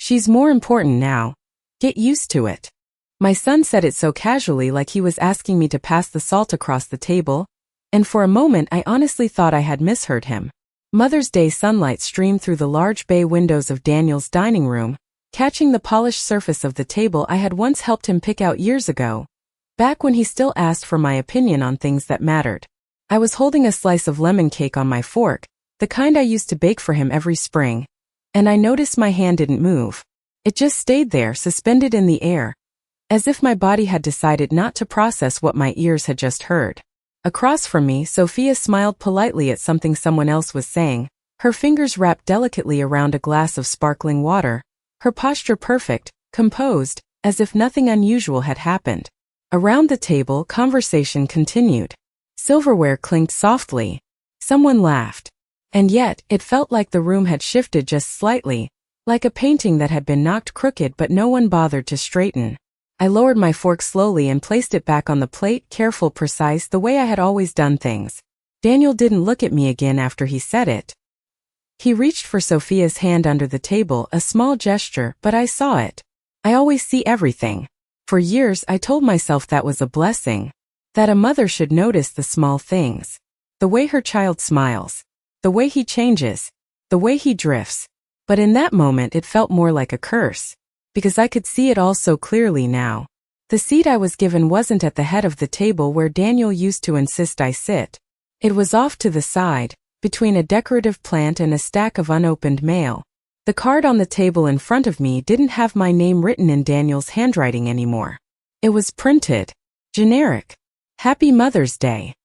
She's more important now. Get used to it. My son said it so casually, like he was asking me to pass the salt across the table, and for a moment I honestly thought I had misheard him. Mother's Day sunlight streamed through the large bay windows of Daniel's dining room, catching the polished surface of the table I had once helped him pick out years ago, back when he still asked for my opinion on things that mattered. I was holding a slice of lemon cake on my fork, the kind I used to bake for him every spring, and I noticed my hand didn't move. It just stayed there, suspended in the air, as if my body had decided not to process what my ears had just heard. Across from me, Sophia smiled politely at something someone else was saying, her fingers wrapped delicately around a glass of sparkling water, her posture perfect, composed, as if nothing unusual had happened. Around the table, conversation continued. Silverware clinked softly. Someone laughed. And yet, it felt like the room had shifted just slightly, like a painting that had been knocked crooked but no one bothered to straighten. I lowered my fork slowly and placed it back on the plate, careful, precise, the way I had always done things. Daniel didn't look at me again after he said it. He reached for Sophia's hand under the table, a small gesture, but I saw it. I always see everything. For years I told myself that was a blessing, that a mother should notice the small things. The way her child smiles, the way he changes, the way he drifts. But in that moment it felt more like a curse, because I could see it all so clearly now. The seat I was given wasn't at the head of the table where Daniel used to insist I sit. It was off to the side, between a decorative plant and a stack of unopened mail. The card on the table in front of me didn't have my name written in Daniel's handwriting anymore. It was printed. Generic. Happy Mother's Day.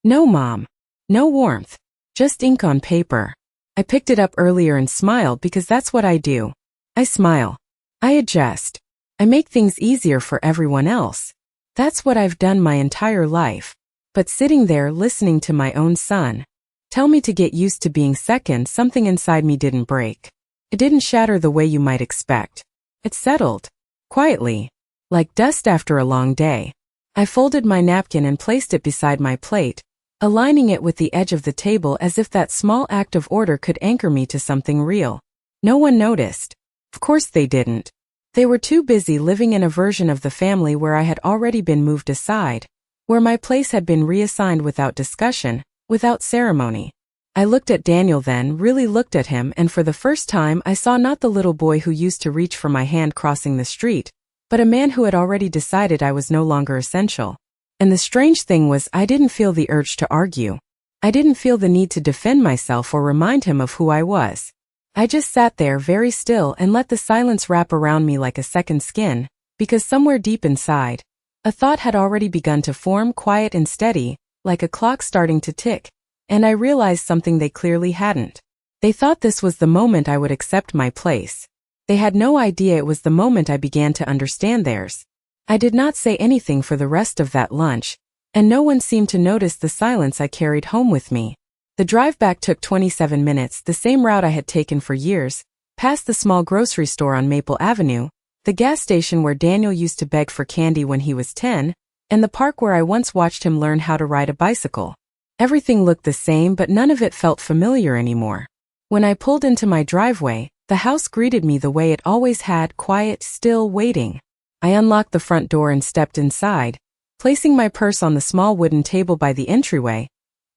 No mom. No warmth. Just ink on paper. I picked it up earlier and smiled because that's what I do. I smile. I adjust. I make things easier for everyone else. That's what I've done my entire life. But sitting there listening to my own son tell me to get used to being second, something inside me didn't break. It didn't shatter the way you might expect. It settled. Quietly. Like dust after a long day. I folded my napkin and placed it beside my plate, aligning it with the edge of the table as if that small act of order could anchor me to something real. No one noticed. Of course they didn't. They were too busy living in a version of the family where I had already been moved aside, where my place had been reassigned without discussion, without ceremony. I looked at Daniel then, really looked at him, and for the first time I saw not the little boy who used to reach for my hand crossing the street, but a man who had already decided I was no longer essential. And the strange thing was I didn't feel the urge to argue. I didn't feel the need to defend myself or remind him of who I was. I just sat there very still and let the silence wrap around me like a second skin, because somewhere deep inside, a thought had already begun to form, quiet and steady, like a clock starting to tick, and I realized something they clearly hadn't. They thought this was the moment I would accept my place. They had no idea it was the moment I began to understand theirs. I did not say anything for the rest of that lunch, and no one seemed to notice the silence I carried home with me. The drive back took 27 minutes, the same route I had taken for years, past the small grocery store on Maple Avenue, the gas station where Daniel used to beg for candy when he was 10, and the park where I once watched him learn how to ride a bicycle. Everything looked the same, but none of it felt familiar anymore. When I pulled into my driveway, the house greeted me the way it always had, quiet, still, waiting. I unlocked the front door and stepped inside, placing my purse on the small wooden table by the entryway,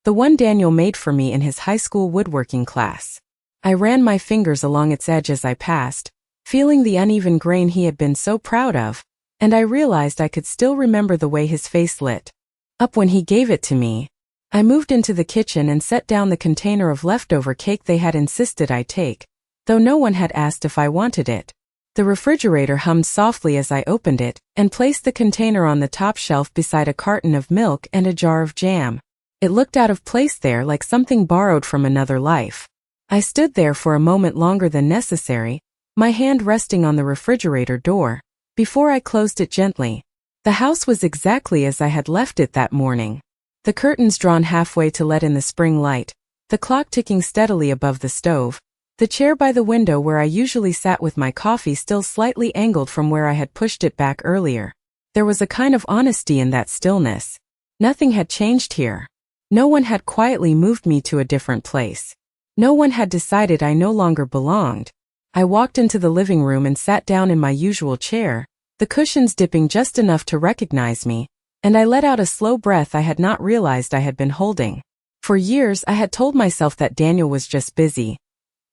the one Daniel made for me in his high school woodworking class. I ran my fingers along its edge as I passed, feeling the uneven grain he had been so proud of, and I realized I could still remember the way his face lit up when he gave it to me. I moved into the kitchen and set down the container of leftover cake they had insisted I take, though no one had asked if I wanted it. The refrigerator hummed softly as I opened it and placed the container on the top shelf beside a carton of milk and a jar of jam. It looked out of place there, like something borrowed from another life. I stood there for a moment longer than necessary, my hand resting on the refrigerator door, before I closed it gently. The house was exactly as I had left it that morning. The curtains drawn halfway to let in the spring light, the clock ticking steadily above the stove, the chair by the window where I usually sat with my coffee still slightly angled from where I had pushed it back earlier. There was a kind of honesty in that stillness. Nothing had changed here. No one had quietly moved me to a different place. No one had decided I no longer belonged. I walked into the living room and sat down in my usual chair, the cushions dipping just enough to recognize me, and I let out a slow breath I had not realized I had been holding. For years I had told myself that Daniel was just busy,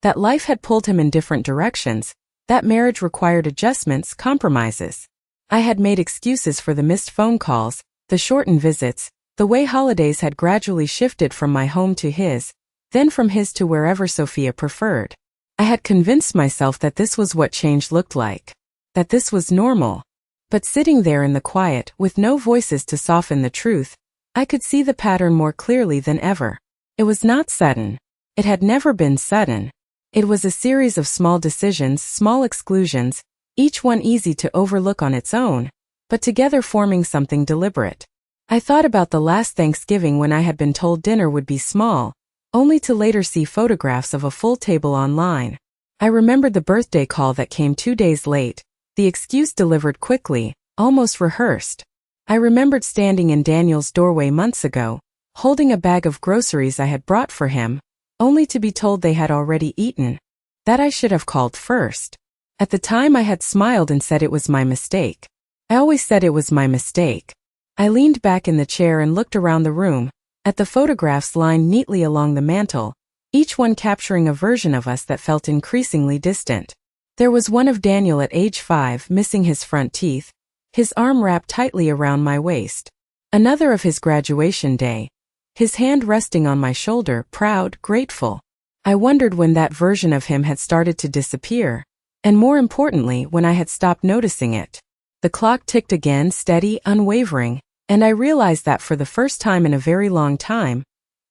that life had pulled him in different directions, that marriage required adjustments, compromises. I had made excuses for the missed phone calls, the shortened visits, the way holidays had gradually shifted from my home to his, then from his to wherever Sophia preferred. I had convinced myself that this was what change looked like, that this was normal. But sitting there in the quiet, with no voices to soften the truth, I could see the pattern more clearly than ever. It was not sudden. It had never been sudden. It was a series of small decisions, small exclusions, each one easy to overlook on its own, but together forming something deliberate. I thought about the last Thanksgiving when I had been told dinner would be small, only to later see photographs of a full table online. I remembered the birthday call that came 2 days late, the excuse delivered quickly, almost rehearsed. I remembered standing in Daniel's doorway months ago, holding a bag of groceries I had brought for him, only to be told they had already eaten. That I should have called first. At the time I had smiled and said it was my mistake. I always said it was my mistake. I leaned back in the chair and looked around the room, at the photographs lined neatly along the mantel, each one capturing a version of us that felt increasingly distant. There was one of Daniel at age 5 missing his front teeth, his arm wrapped tightly around my waist. Another of his graduation day, his hand resting on my shoulder, proud, grateful. I wondered when that version of him had started to disappear, and more importantly, when I had stopped noticing it. The clock ticked again, steady, unwavering, and I realized that for the first time in a very long time,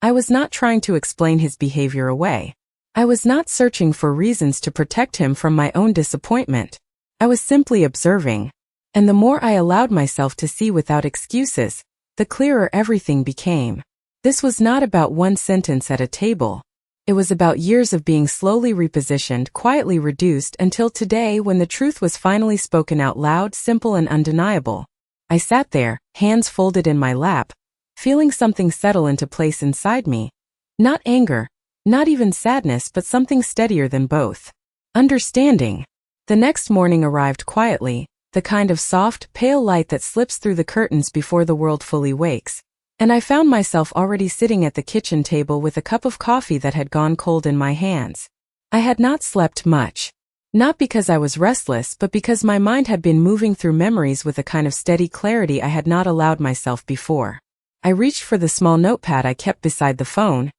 I was not trying to explain his behavior away. I was not searching for reasons to protect him from my own disappointment. I was simply observing. And the more I allowed myself to see without excuses, the clearer everything became. This was not about one sentence at a table. It was about years of being slowly repositioned, quietly reduced, until today when the truth was finally spoken out loud, simple and undeniable. I sat there, hands folded in my lap, feeling something settle into place inside me. Not anger, not even sadness, but something steadier than both. Understanding. The next morning arrived quietly, the kind of soft, pale light that slips through the curtains before the world fully wakes. And I found myself already sitting at the kitchen table with a cup of coffee that had gone cold in my hands. I had not slept much. Not because I was restless, but because my mind had been moving through memories with a kind of steady clarity I had not allowed myself before. I reached for the small notepad I kept beside the phone,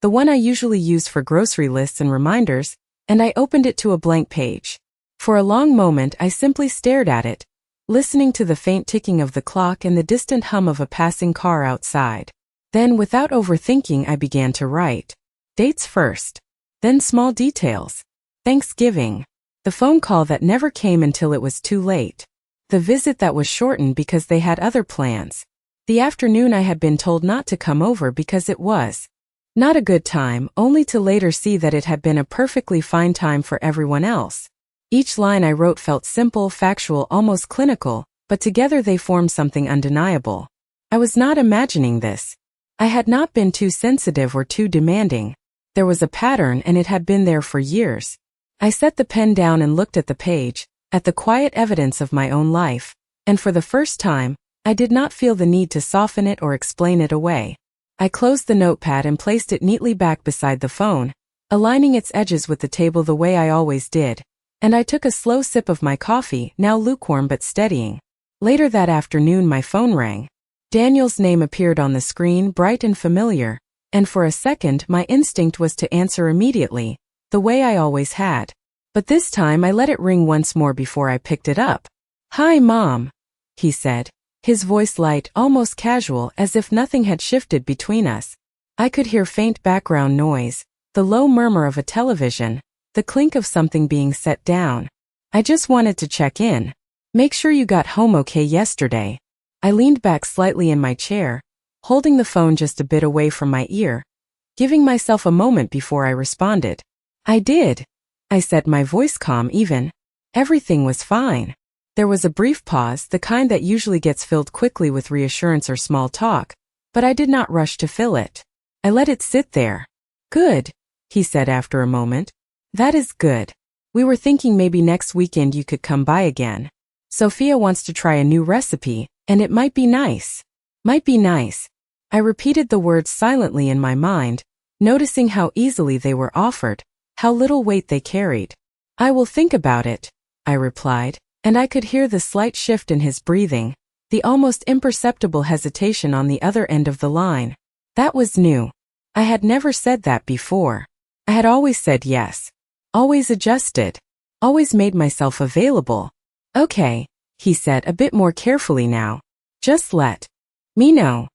the one I usually use for grocery lists and reminders, and I opened it to a blank page. For a long moment I simply stared at it, listening to the faint ticking of the clock and the distant hum of a passing car outside. Then, without overthinking, I began to write. Dates first. Then small details. Thanksgiving. The phone call that never came until it was too late. The visit that was shortened because they had other plans. The afternoon I had been told not to come over because it was not a good time, only to later see that it had been a perfectly fine time for everyone else. Each line I wrote felt simple, factual, almost clinical, but together they formed something undeniable. I was not imagining this. I had not been too sensitive or too demanding. There was a pattern and it had been there for years. I set the pen down and looked at the page, at the quiet evidence of my own life, and for the first time, I did not feel the need to soften it or explain it away. I closed the notepad and placed it neatly back beside the phone, aligning its edges with the table the way I always did, and I took a slow sip of my coffee, now lukewarm but steadying. Later that afternoon my phone rang. Daniel's name appeared on the screen, bright and familiar, and for a second my instinct was to answer immediately, the way I always had. But this time I let it ring once more before I picked it up. "Hi, Mom," he said, his voice light, almost casual, as if nothing had shifted between us. I could hear faint background noise, the low murmur of a television, the clink of something being set down. "I just wanted to check in. Make sure you got home okay yesterday." I leaned back slightly in my chair, holding the phone just a bit away from my ear, giving myself a moment before I responded. "I did," I said, my voice calm even. "Everything was fine." There was a brief pause, the kind that usually gets filled quickly with reassurance or small talk, but I did not rush to fill it. I let it sit there. "Good," he said after a moment. "That is good. We were thinking maybe next weekend you could come by again. Sophia wants to try a new recipe, and it might be nice. Might be nice. I repeated the words silently in my mind, noticing how easily they were offered, how little weight they carried. I will think about it, I replied, and I could hear the slight shift in his breathing, the almost imperceptible hesitation on the other end of the line. That was new. I had never said that before. I had always said yes. Always adjusted. Always made myself available. Okay, he said a bit more carefully now. Just let me know.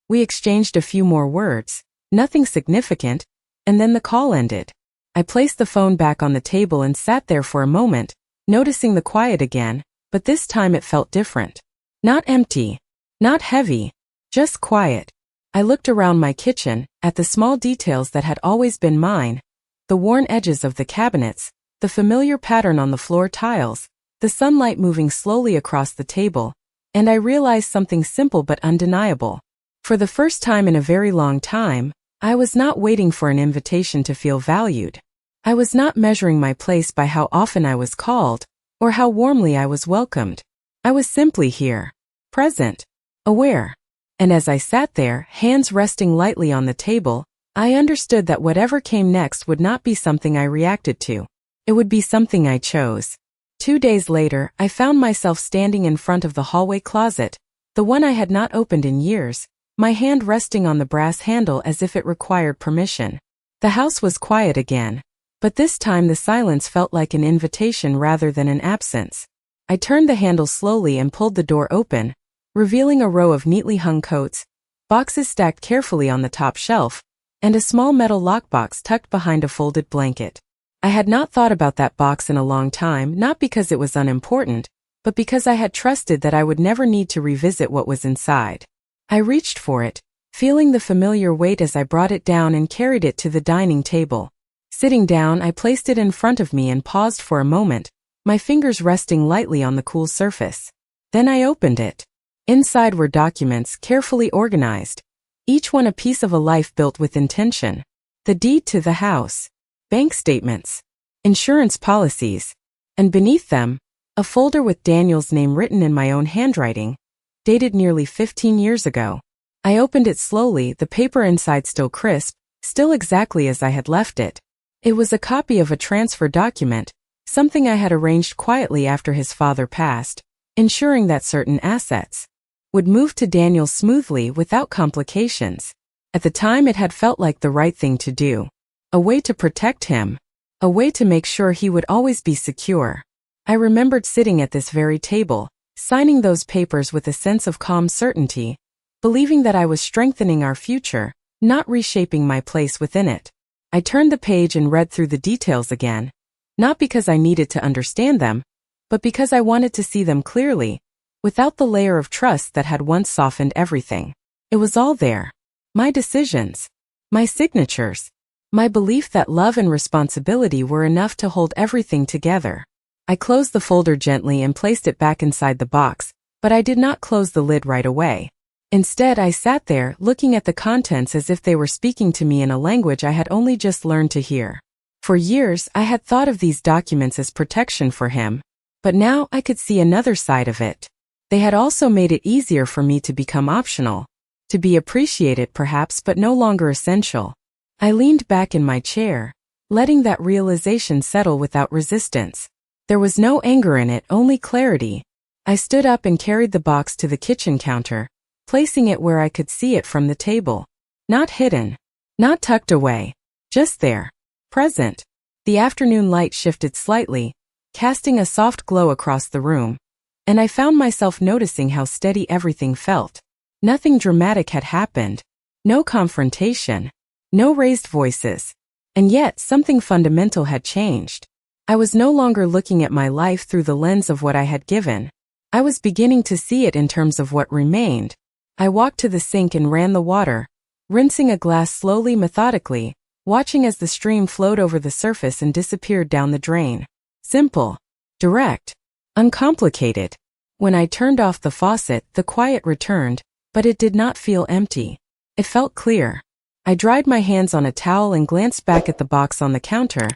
We exchanged a few more words, nothing significant, and then the call ended. I placed the phone back on the table and sat there for a moment, noticing the quiet again, but this time it felt different. Not empty. Not heavy. Just quiet. I looked around my kitchen, at the small details that had always been mine, the worn edges of the cabinets, the familiar pattern on the floor tiles, the sunlight moving slowly across the table, and I realized something simple but undeniable. For the first time in a very long time, I was not waiting for an invitation to feel valued. I was not measuring my place by how often I was called, or how warmly I was welcomed. I was simply here, present, aware. And as I sat there, hands resting lightly on the table, I understood that whatever came next would not be something I reacted to. It would be something I chose. 2 days later, I found myself standing in front of the hallway closet, the one I had not opened in years, my hand resting on the brass handle as if it required permission. The house was quiet again, but this time the silence felt like an invitation rather than an absence. I turned the handle slowly and pulled the door open, revealing a row of neatly hung coats, boxes stacked carefully on the top shelf, and a small metal lockbox tucked behind a folded blanket. I had not thought about that box in a long time, not because it was unimportant, but because I had trusted that I would never need to revisit what was inside. I reached for it, feeling the familiar weight as I brought it down and carried it to the dining table. Sitting down, I placed it in front of me and paused for a moment, my fingers resting lightly on the cool surface. Then I opened it. Inside were documents carefully organized, each one a piece of a life built with intention. The deed to the house, bank statements, insurance policies, and beneath them, a folder with Daniel's name written in my own handwriting, dated nearly 15 years ago. I opened it slowly, the paper inside still crisp, still exactly as I had left it. It was a copy of a transfer document, something I had arranged quietly after his father passed, ensuring that certain assets would move to Daniel smoothly without complications. At the time it had felt like the right thing to do. A way to protect him. A way to make sure he would always be secure. I remembered sitting at this very table, signing those papers with a sense of calm certainty, believing that I was strengthening our future, not reshaping my place within it. I turned the page and read through the details again, not because I needed to understand them, but because I wanted to see them clearly, without the layer of trust that had once softened everything. It was all there. My decisions. My signatures. My belief that love and responsibility were enough to hold everything together. I closed the folder gently and placed it back inside the box, but I did not close the lid right away. Instead, I sat there, looking at the contents as if they were speaking to me in a language I had only just learned to hear. For years, I had thought of these documents as protection for him, but now I could see another side of it. They had also made it easier for me to become optional, to be appreciated perhaps but no longer essential. I leaned back in my chair, letting that realization settle without resistance. There was no anger in it, only clarity. I stood up and carried the box to the kitchen counter, placing it where I could see it from the table. Not hidden. Not tucked away. Just there. Present. The afternoon light shifted slightly, casting a soft glow across the room, and I found myself noticing how steady everything felt. Nothing dramatic had happened. No confrontation. No raised voices. And yet, something fundamental had changed. I was no longer looking at my life through the lens of what I had given. I was beginning to see it in terms of what remained. I walked to the sink and ran the water, rinsing a glass slowly, methodically, watching as the stream flowed over the surface and disappeared down the drain. Simple. Direct. Uncomplicated. When I turned off the faucet, the quiet returned, but it did not feel empty. It felt clear. I dried my hands on a towel and glanced back at the box on the counter,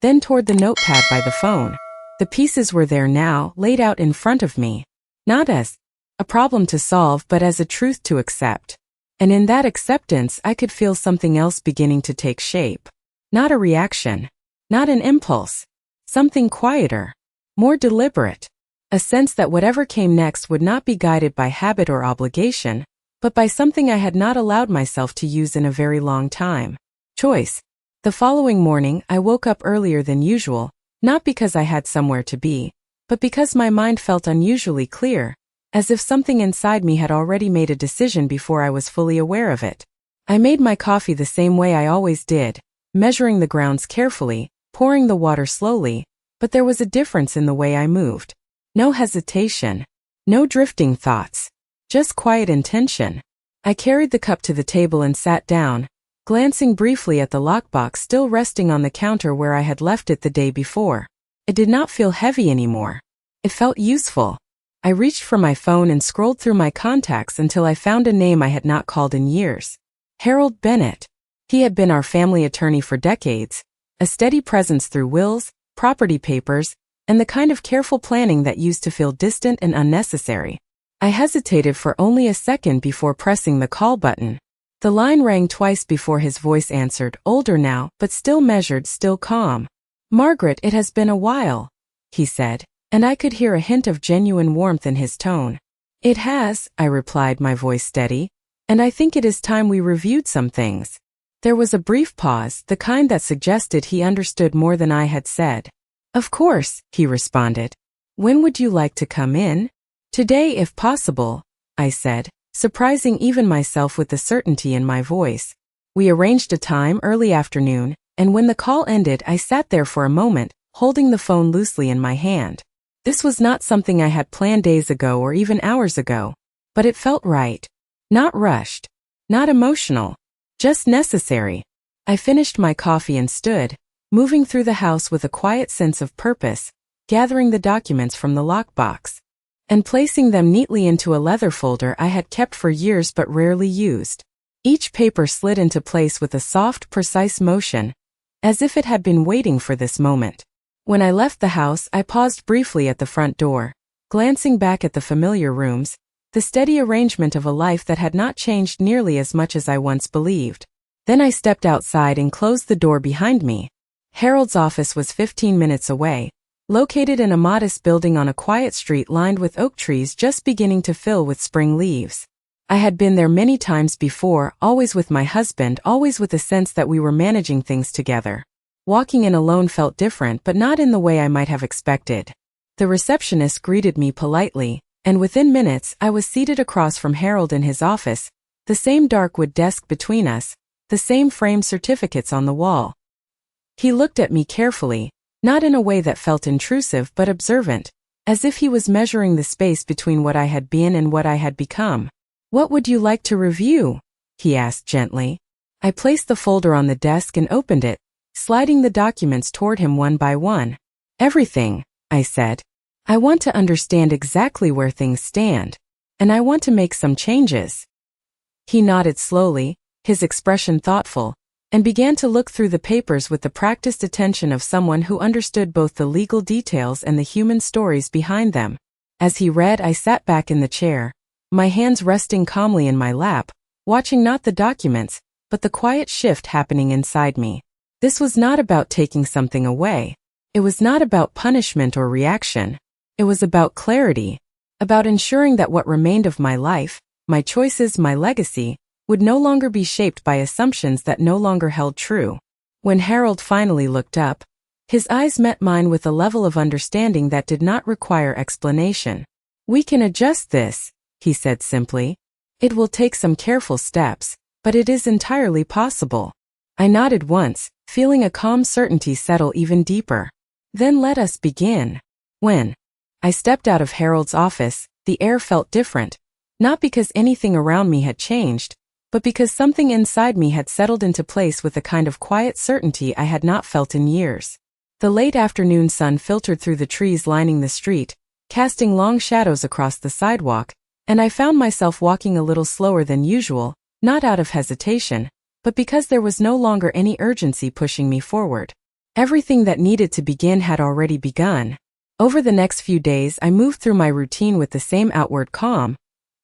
then toward the notepad by the phone. The pieces were there now, laid out in front of me. Not as a problem to solve, but as a truth to accept. And in that acceptance, I could feel something else beginning to take shape. Not a reaction. Not an impulse. Something quieter. More deliberate. A sense that whatever came next would not be guided by habit or obligation, but by something I had not allowed myself to use in a very long time. Choice. The following morning, I woke up earlier than usual, not because I had somewhere to be, but because my mind felt unusually clear, as if something inside me had already made a decision before I was fully aware of it. I made my coffee the same way I always did, measuring the grounds carefully, pouring the water slowly, but there was a difference in the way I moved. No hesitation. No drifting thoughts. Just quiet intention. I carried the cup to the table and sat down, glancing briefly at the lockbox still resting on the counter where I had left it the day before. It did not feel heavy anymore. It felt useful. I reached for my phone and scrolled through my contacts until I found a name I had not called in years. Harold Bennett. He had been our family attorney for decades, a steady presence through wills, property papers, and the kind of careful planning that used to feel distant and unnecessary. I hesitated for only a second before pressing the call button. The line rang twice before his voice answered, older now, but still measured, still calm. "Margaret, it has been a while," he said, and I could hear a hint of genuine warmth in his tone. "It has," I replied, my voice steady, "and I think it is time we reviewed some things." There was a brief pause, the kind that suggested he understood more than I had said. "Of course," he responded. "When would you like to come in?" "Today, if possible," I said, surprising even myself with the certainty in my voice. We arranged a time early afternoon, and when the call ended, I sat there for a moment, holding the phone loosely in my hand. This was not something I had planned days ago or even hours ago, but it felt right. Not rushed. Not emotional. Just necessary. I finished my coffee and stood, moving through the house with a quiet sense of purpose, gathering the documents from the lockbox, and placing them neatly into a leather folder I had kept for years but rarely used. Each paper slid into place with a soft, precise motion, as if it had been waiting for this moment. When I left the house, I paused briefly at the front door, glancing back at the familiar rooms, the steady arrangement of a life that had not changed nearly as much as I once believed. Then I stepped outside and closed the door behind me. Harold's office was 15 minutes away, located in a modest building on a quiet street lined with oak trees just beginning to fill with spring leaves. I had been there many times before, always with my husband, always with a sense that we were managing things together. Walking in alone felt different, but not in the way I might have expected. The receptionist greeted me politely, and within minutes I was seated across from Harold in his office, the same dark wood desk between us, the same framed certificates on the wall. He looked at me carefully, not in a way that felt intrusive but observant, as if he was measuring the space between what I had been and what I had become. "What would you like to review?" he asked gently. I placed the folder on the desk and opened it, sliding the documents toward him one by one. "Everything," I said. "I want to understand exactly where things stand, and I want to make some changes." He nodded slowly, his expression thoughtful, and began to look through the papers with the practiced attention of someone who understood both the legal details and the human stories behind them. As he read, I sat back in the chair, my hands resting calmly in my lap, watching not the documents, but the quiet shift happening inside me. This was not about taking something away. It was not about punishment or reaction. It was about clarity, about ensuring that what remained of my life, my choices, my legacy, would no longer be shaped by assumptions that no longer held true. When Harold finally looked up, his eyes met mine with a level of understanding that did not require explanation. "We can adjust this," he said simply. "It will take some careful steps, but it is entirely possible." I nodded once, feeling a calm certainty settle even deeper. "Then let us begin." When I stepped out of Harold's office, the air felt different, not because anything around me had changed, but because something inside me had settled into place with a kind of quiet certainty I had not felt in years. The late afternoon sun filtered through the trees lining the street, casting long shadows across the sidewalk, and I found myself walking a little slower than usual, not out of hesitation, but because there was no longer any urgency pushing me forward. Everything that needed to begin had already begun. Over the next few days, I moved through my routine with the same outward calm,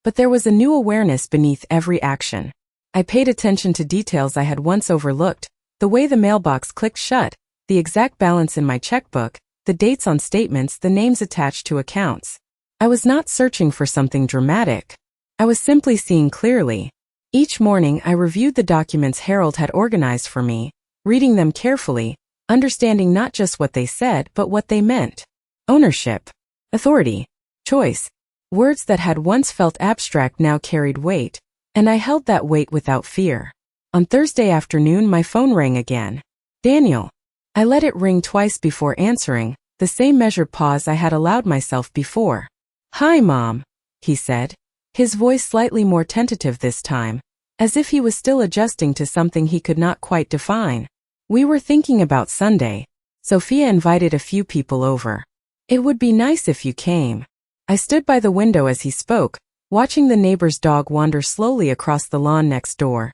but there was a new awareness beneath every action. I paid attention to details I had once overlooked, the way the mailbox clicked shut, the exact balance in my checkbook, the dates on statements, the names attached to accounts. I was not searching for something dramatic. I was simply seeing clearly. Each morning, I reviewed the documents Harold had organized for me, reading them carefully, understanding not just what they said but what they meant. Ownership, authority, choice. Words that had once felt abstract now carried weight, and I held that weight without fear. On Thursday afternoon, my phone rang again. Daniel. I let it ring twice before answering, the same measured pause I had allowed myself before. "Hi, Mom," he said, his voice slightly more tentative this time, as if he was still adjusting to something he could not quite define. "We were thinking about Sunday. Sophia invited a few people over. It would be nice if you came." I stood by the window as he spoke, watching the neighbor's dog wander slowly across the lawn next door.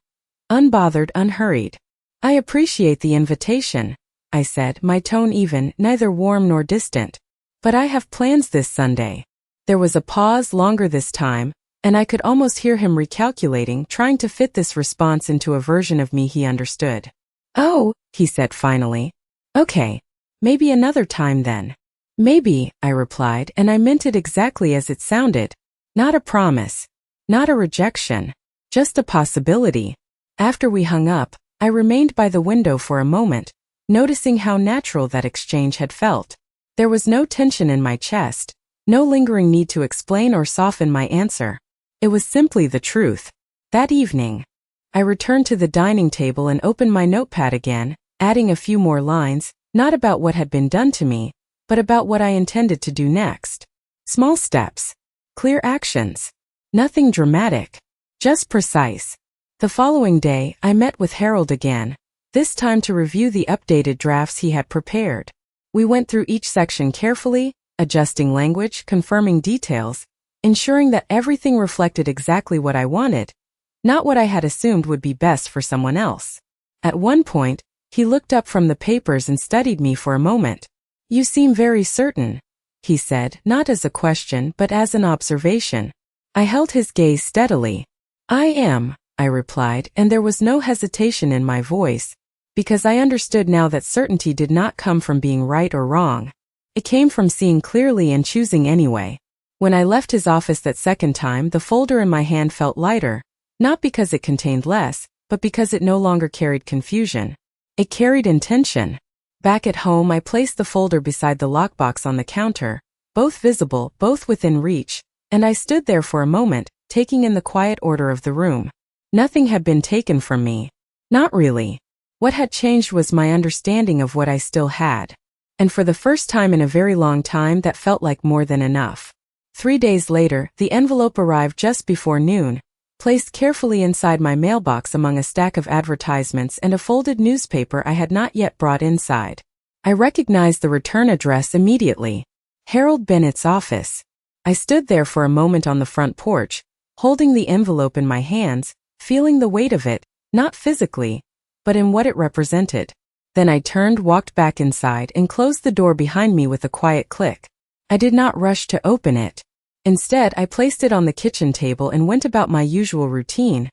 Unbothered, unhurried. "I appreciate the invitation," I said, my tone even, neither warm nor distant. "But I have plans this Sunday." There was a pause, longer this time, and I could almost hear him recalculating, trying to fit this response into a version of me he understood. "Oh," he said finally. "Okay. Maybe another time then." "Maybe," I replied, and I meant it exactly as it sounded. Not a promise. Not a rejection. Just a possibility. After we hung up, I remained by the window for a moment, noticing how natural that exchange had felt. There was no tension in my chest, no lingering need to explain or soften my answer. It was simply the truth. That evening, I returned to the dining table and opened my notepad again, adding a few more lines, not about what had been done to me, but about what I intended to do next. Small steps. Clear actions. Nothing dramatic. Just precise. The following day, I met with Harold again, this time to review the updated drafts he had prepared. We went through each section carefully, adjusting language, confirming details, ensuring that everything reflected exactly what I wanted, not what I had assumed would be best for someone else. At one point, he looked up from the papers and studied me for a moment. "You seem very certain," he said, not as a question but as an observation. I held his gaze steadily. "I am," I replied, and there was no hesitation in my voice, because I understood now that certainty did not come from being right or wrong. It came from seeing clearly and choosing anyway. When I left his office that second time, the folder in my hand felt lighter, not because it contained less, but because it no longer carried confusion. It carried intention. Back at home, I placed the folder beside the lockbox on the counter, both visible, both within reach, and I stood there for a moment, taking in the quiet order of the room. Nothing had been taken from me. Not really. What had changed was my understanding of what I still had. And for the first time in a very long time, that felt like more than enough. 3 days later, the envelope arrived just before noon, placed carefully inside my mailbox among a stack of advertisements and a folded newspaper I had not yet brought inside. I recognized the return address immediately. Harold Bennett's office. I stood there for a moment on the front porch, holding the envelope in my hands, feeling the weight of it, not physically, but in what it represented. Then I turned, walked back inside, and closed the door behind me with a quiet click. I did not rush to open it. Instead, I placed it on the kitchen table and went about my usual routine,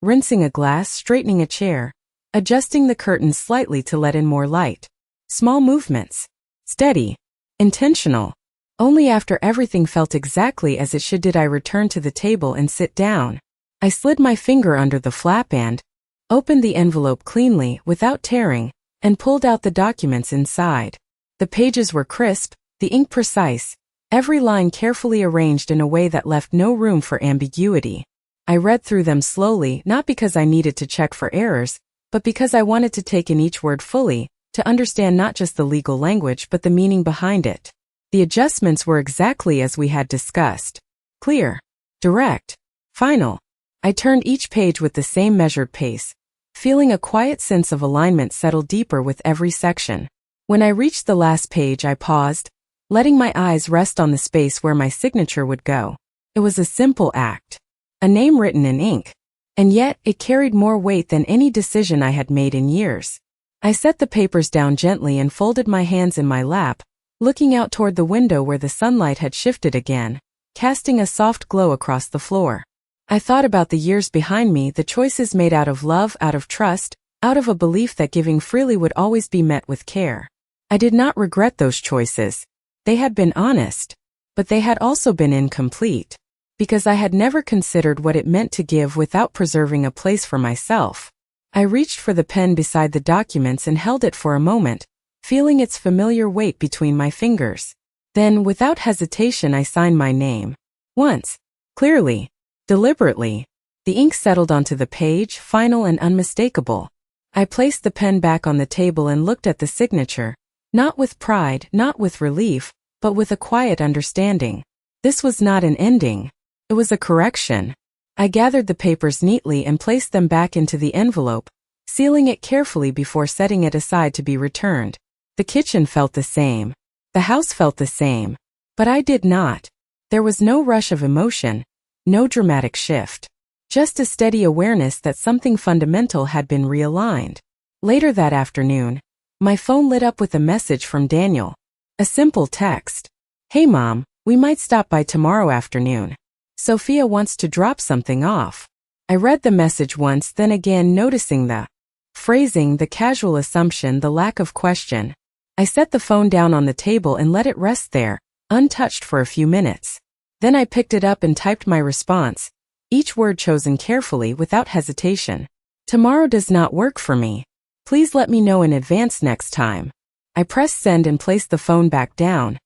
rinsing a glass, straightening a chair, adjusting the curtains slightly to let in more light. Small movements. Steady. Intentional. Only after everything felt exactly as it should did I return to the table and sit down. I slid my finger under the flap and opened the envelope cleanly, without tearing, and pulled out the documents inside. The pages were crisp, the ink precise, every line carefully arranged in a way that left no room for ambiguity. I read through them slowly, not because I needed to check for errors, but because I wanted to take in each word fully, to understand not just the legal language but the meaning behind it. The adjustments were exactly as we had discussed. Clear. Direct. Final. I turned each page with the same measured pace, feeling a quiet sense of alignment settle deeper with every section. When I reached the last page, I paused, letting my eyes rest on the space where my signature would go. It was a simple act. A name written in ink. And yet, it carried more weight than any decision I had made in years. I set the papers down gently and folded my hands in my lap, looking out toward the window where the sunlight had shifted again, casting a soft glow across the floor. I thought about the years behind me, the choices made out of love, out of trust, out of a belief that giving freely would always be met with care. I did not regret those choices. They had been honest, but they had also been incomplete, because I had never considered what it meant to give without preserving a place for myself. I reached for the pen beside the documents and held it for a moment, feeling its familiar weight between my fingers. Then, without hesitation, I signed my name. Once, clearly, deliberately. The ink settled onto the page, final and unmistakable. I placed the pen back on the table and looked at the signature, not with pride, not with relief, but with a quiet understanding. This was not an ending. It was a correction. I gathered the papers neatly and placed them back into the envelope, sealing it carefully before setting it aside to be returned. The kitchen felt the same. The house felt the same. But I did not. There was no rush of emotion, no dramatic shift. Just a steady awareness that something fundamental had been realigned. Later that afternoon, my phone lit up with a message from Daniel. A simple text. "Hey Mom, we might stop by tomorrow afternoon. Sophia wants to drop something off." I read the message once, then again, noticing the phrasing, the casual assumption, the lack of question. I set the phone down on the table and let it rest there, untouched for a few minutes. Then I picked it up and typed my response, each word chosen carefully without hesitation. "Tomorrow does not work for me. Please let me know in advance next time." I pressed send and placed the phone back down,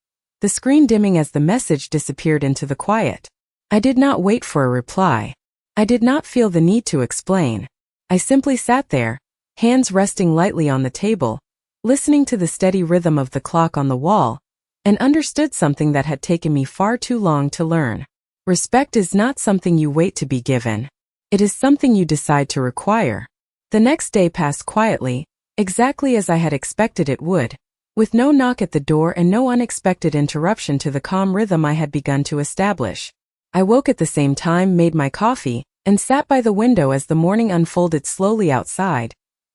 the screen dimming as the message disappeared into the quiet. I did not wait for a reply. I did not feel the need to explain. I simply sat there, hands resting lightly on the table, listening to the steady rhythm of the clock on the wall, and understood something that had taken me far too long to learn. Respect is not something you wait to be given. It is something you decide to require. The next day passed quietly, exactly as I had expected it would, with no knock at the door and no unexpected interruption to the calm rhythm I had begun to establish. I woke at the same time, made my coffee, and sat by the window as the morning unfolded slowly outside,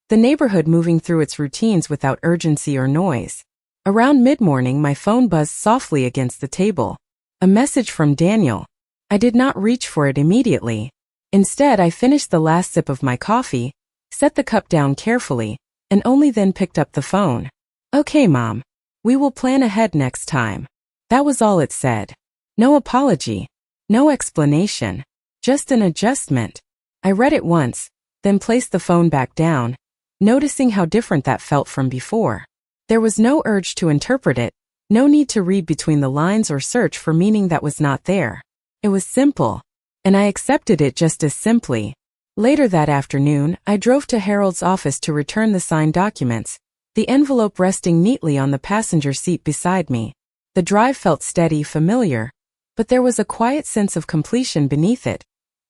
the neighborhood moving through its routines without urgency or noise. Around mid-morning, my phone buzzed softly against the table. A message from Daniel. I did not reach for it immediately. Instead, I finished the last sip of my coffee, set the cup down carefully, and only then picked up the phone. "Okay, Mom. We will plan ahead next time." That was all it said. No apology. No explanation. Just an adjustment. I read it once, then placed the phone back down, noticing how different that felt from before. There was no urge to interpret it, no need to read between the lines or search for meaning that was not there. It was simple, and I accepted it just as simply. Later that afternoon, I drove to Harold's office to return the signed documents, the envelope resting neatly on the passenger seat beside me. The drive felt steady, familiar, but there was a quiet sense of completion beneath it,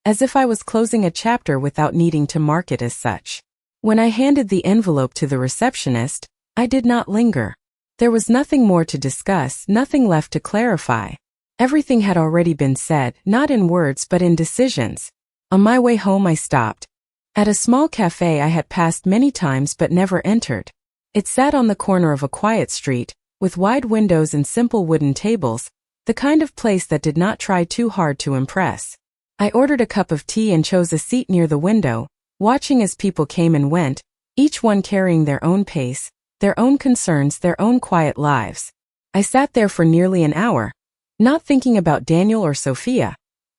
as if I was closing a chapter without needing to mark it as such. When I handed the envelope to the receptionist, I did not linger. There was nothing more to discuss, nothing left to clarify. Everything had already been said, not in words but in decisions. On my way home, I stopped at a small cafe I had passed many times but never entered. It sat on the corner of a quiet street, with wide windows and simple wooden tables, the kind of place that did not try too hard to impress. I ordered a cup of tea and chose a seat near the window, watching as people came and went, each one carrying their own pace, their own concerns, their own quiet lives. I sat there for nearly an hour, not thinking about Daniel or Sophia,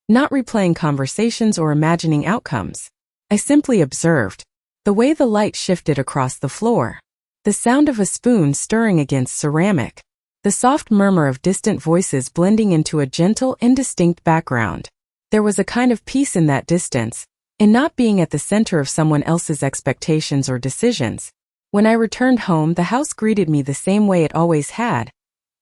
not replaying conversations or imagining outcomes. I simply observed the way the light shifted across the floor, the sound of a spoon stirring against ceramic, the soft murmur of distant voices blending into a gentle, indistinct background. There was a kind of peace in that distance, in not being at the center of someone else's expectations or decisions. When I returned home, the house greeted me the same way it always had,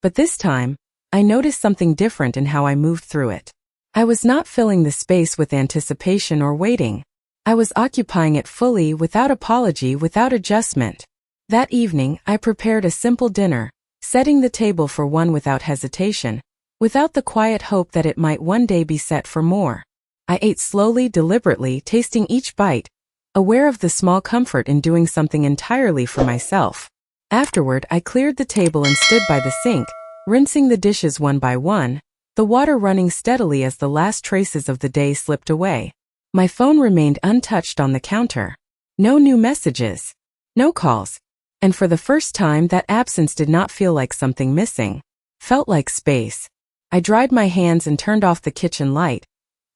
but this time, I noticed something different in how I moved through it. I was not filling the space with anticipation or waiting. I was occupying it fully, without apology, without adjustment. That evening, I prepared a simple dinner, setting the table for one without hesitation, without the quiet hope that it might one day be set for more. I ate slowly, deliberately, tasting each bite, aware of the small comfort in doing something entirely for myself. Afterward, I cleared the table and stood by the sink, rinsing the dishes one by one, the water running steadily as the last traces of the day slipped away. My phone remained untouched on the counter. No new messages. No calls. And for the first time, that absence did not feel like something missing. Felt like space. I dried my hands and turned off the kitchen light,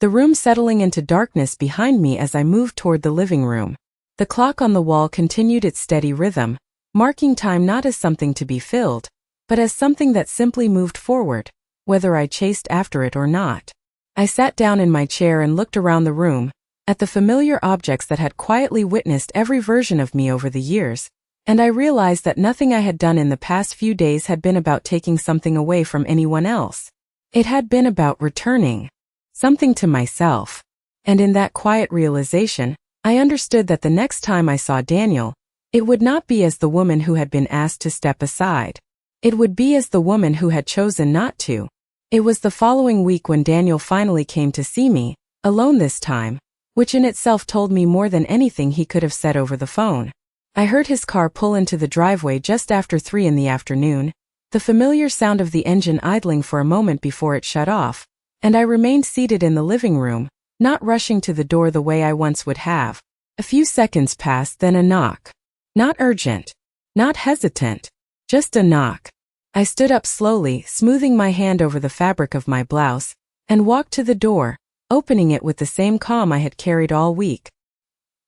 the room settling into darkness behind me as I moved toward the living room. The clock on the wall continued its steady rhythm, marking time not as something to be filled, but as something that simply moved forward, whether I chased after it or not. I sat down in my chair and looked around the room, at the familiar objects that had quietly witnessed every version of me over the years, and I realized that nothing I had done in the past few days had been about taking something away from anyone else. It had been about returning something to myself. And in that quiet realization, I understood that the next time I saw Daniel, it would not be as the woman who had been asked to step aside. It would be as the woman who had chosen not to. It was the following week when Daniel finally came to see me, alone this time, which in itself told me more than anything he could have said over the phone. I heard his car pull into the driveway just after 3 in the afternoon, the familiar sound of the engine idling for a moment before it shut off, and I remained seated in the living room, not rushing to the door the way I once would have. A few seconds passed, then a knock. Not urgent. Not hesitant. Just a knock. I stood up slowly, smoothing my hand over the fabric of my blouse, and walked to the door, opening it with the same calm I had carried all week.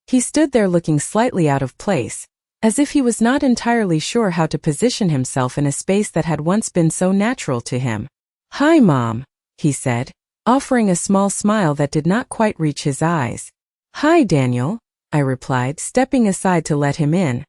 He stood there looking slightly out of place, as if he was not entirely sure how to position himself in a space that had once been so natural to him. "Hi, Mom," he said, offering a small smile that did not quite reach his eyes. "Hi, Daniel," I replied, stepping aside to let him in.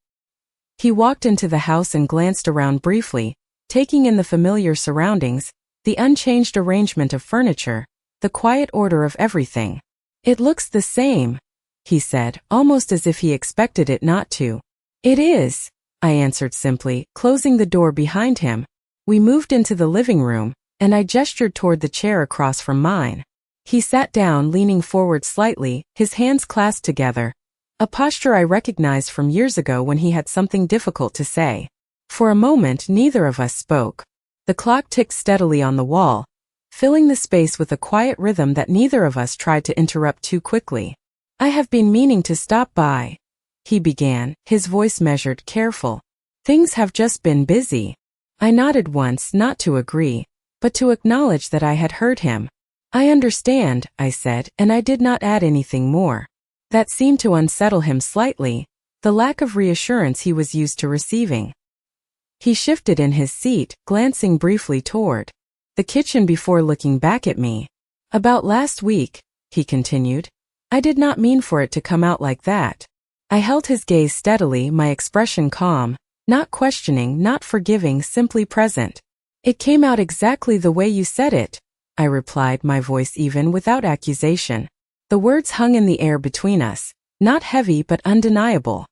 He walked into the house and glanced around briefly, taking in the familiar surroundings, the unchanged arrangement of furniture, the quiet order of everything. "It looks the same," he said, almost as if he expected it not to. "It is," I answered simply, closing the door behind him. We moved into the living room, and I gestured toward the chair across from mine. He sat down, leaning forward slightly, his hands clasped together, a posture I recognized from years ago when he had something difficult to say. For a moment, neither of us spoke. The clock ticked steadily on the wall, filling the space with a quiet rhythm that neither of us tried to interrupt too quickly. "I have been meaning to stop by," he began, his voice measured, careful. "Things have just been busy." I nodded once, not to agree, but to acknowledge that I had heard him. "I understand," I said, and I did not add anything more. That seemed to unsettle him slightly, the lack of reassurance he was used to receiving. He shifted in his seat, glancing briefly toward the kitchen before looking back at me. "About last week," he continued. "I did not mean for it to come out like that." I held his gaze steadily, my expression calm, not questioning, not forgiving, simply present. "It came out exactly the way you said it," I replied, my voice even, without accusation. The words hung in the air between us, not heavy but undeniable.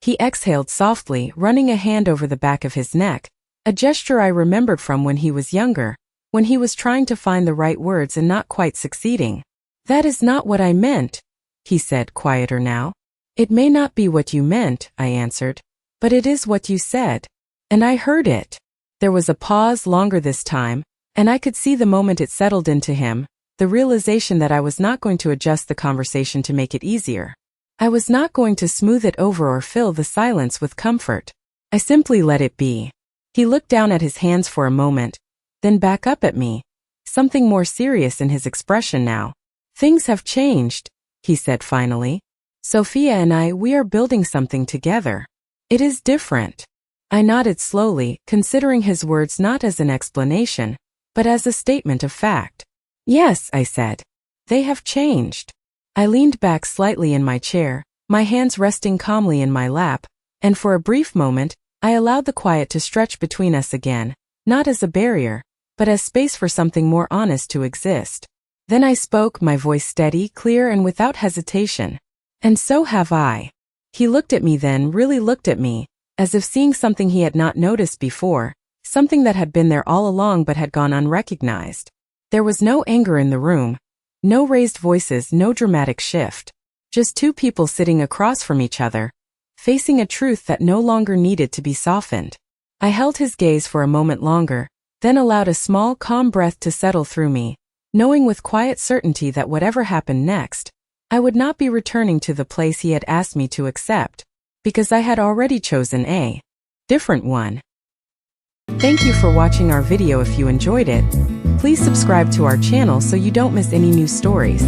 He exhaled softly, running a hand over the back of his neck, a gesture I remembered from when he was younger, when he was trying to find the right words and not quite succeeding. "That is not what I meant," he said, quieter now. "It may not be what you meant," I answered, "but it is what you said. And I heard it." There was a pause, longer this time, and I could see the moment it settled into him, the realization that I was not going to adjust the conversation to make it easier. I was not going to smooth it over or fill the silence with comfort. I simply let it be. He looked down at his hands for a moment, then back up at me, something more serious in his expression now. "Things have changed," he said finally. "Sophia and we are building something together. It is different." I nodded slowly, considering his words not as an explanation, but as a statement of fact. "Yes," I said. "They have changed." I leaned back slightly in my chair, my hands resting calmly in my lap, and for a brief moment, I allowed the quiet to stretch between us again, not as a barrier, but as space for something more honest to exist. Then I spoke, my voice steady, clear, and without hesitation. "And so have I." He looked at me then, really looked at me, as if seeing something he had not noticed before, something that had been there all along but had gone unrecognized. There was no anger in the room, no raised voices, no dramatic shift. Just two people sitting across from each other, facing a truth that no longer needed to be softened. I held his gaze for a moment longer, then allowed a small, calm breath to settle through me, knowing with quiet certainty that whatever happened next, I would not be returning to the place he had asked me to accept, because I had already chosen a different one. Thank you for watching our video. If you enjoyed it, please subscribe to our channel so you don't miss any new stories.